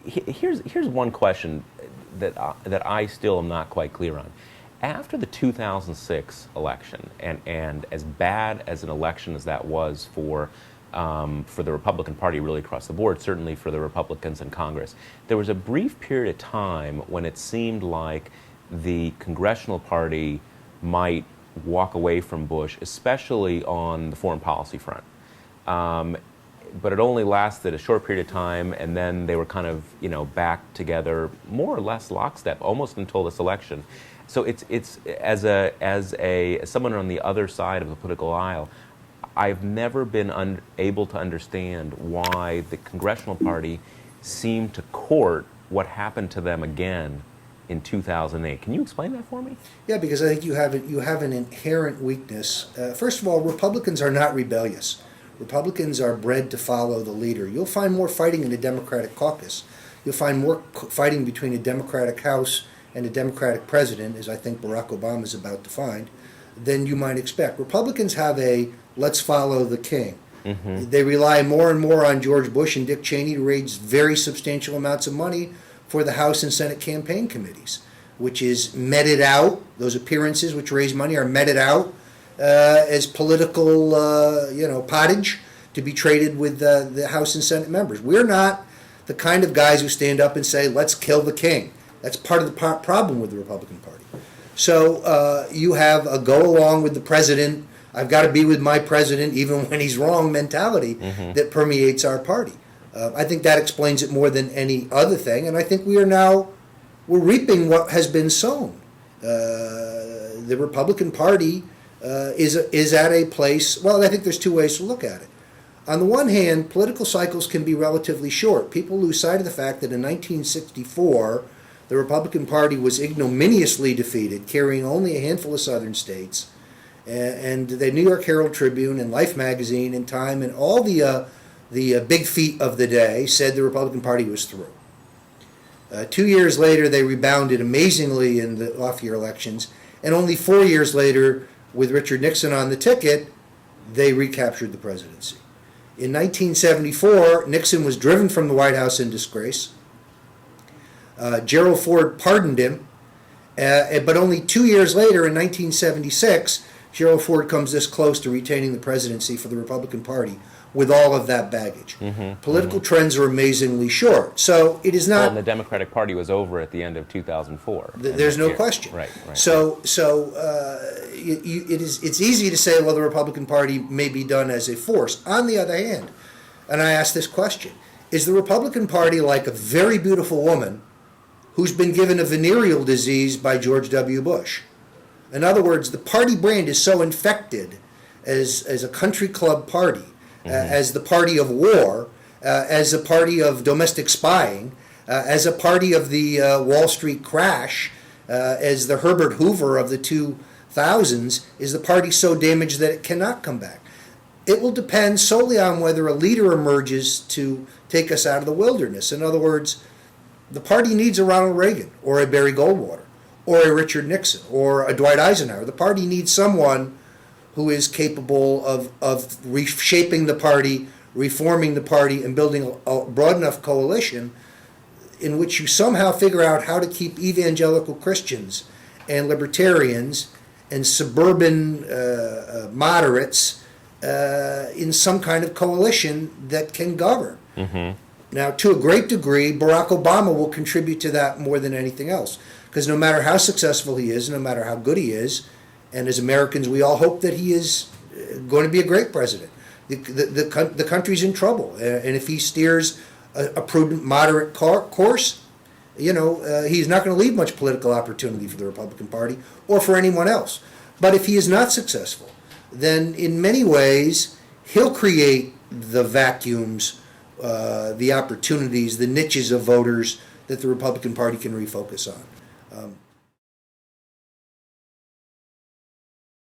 Here's one question that I still am not quite clear on. After the 2006 election, and as bad as an election as that was for the Republican Party really across the board, certainly for the Republicans in Congress, there was a brief period of time when it seemed like the Congressional Party might walk away from Bush, especially on the foreign policy front. But it only lasted a short period of time, and then they were kind of, back together, more or less lockstep, almost until this election. So it's as someone on the other side of the political aisle, I've never been able to understand why the Congressional Party seemed to court what happened to them again in 2008. Can you explain that for me? Yeah, because I think you have an inherent weakness. First of all, Republicans are not rebellious. Republicans are bred to follow the leader. You'll find more fighting in the Democratic caucus. You'll find more fighting between a Democratic House and a Democratic president, as I think Barack Obama is about to find, than you might expect. Republicans have a let's follow the king. Mm-hmm. They rely more and more on George Bush and Dick Cheney to raise very substantial amounts of money for the House and Senate campaign committees, which is meted out. Those appearances which raise money are meted out as political, pottage to be traded with the House and Senate members. We're not the kind of guys who stand up and say, let's kill the king. That's part of the problem with the Republican Party. So you have a go along with the president, I've got to be with my president even when he's wrong mentality that permeates our party. I think that explains it more than any other thing, and I think we're reaping what has been sown. The Republican Party is at a place, well, I think there's two ways to look at it. On the one hand, political cycles can be relatively short. People lose sight of the fact that in 1964, the Republican Party was ignominiously defeated, carrying only a handful of southern states, and the New York Herald Tribune and Life magazine and Time and all the big feet of the day said the Republican Party was through. 2 years later, they rebounded amazingly in the off-year elections, and only 4 years later, with Richard Nixon on the ticket, they recaptured the presidency. In 1974, Nixon was driven from the White House in disgrace. Gerald Ford pardoned him, but only 2 years later, in 1976, Gerald Ford comes this close to retaining the presidency for the Republican Party with all of that baggage. Political trends are amazingly short. So it is not... Well, and the Democratic Party was over at the end of 2004. There's no question. Right. So it's easy to say, well, the Republican Party may be done as a force. On the other hand, and I ask this question, is the Republican Party like a very beautiful woman who's been given a venereal disease by George W. Bush? In other words, the party brand is so infected as a country club party, as the party of war, as a party of domestic spying, as a party of the Wall Street crash, as the Herbert Hoover of the 2000s, is the party so damaged that it cannot come back. It will depend solely on whether a leader emerges to take us out of the wilderness. In other words, the party needs a Ronald Reagan or a Barry Goldwater or a Richard Nixon or a Dwight Eisenhower. The party needs someone who is capable of reshaping the party, reforming the party, and building a broad enough coalition in which you somehow figure out how to keep evangelical Christians and libertarians and suburban moderates in some kind of coalition that can govern. Now, to a great degree, Barack Obama will contribute to that more than anything else, because no matter how successful he is, no matter how good he is, and as Americans, we all hope that he is going to be a great president. The country's in trouble, and if he steers a prudent, moderate course, he's not going to leave much political opportunity for the Republican Party or for anyone else. But if he is not successful, then in many ways, he'll create the vacuums, the opportunities, the niches of voters that the Republican Party can refocus on.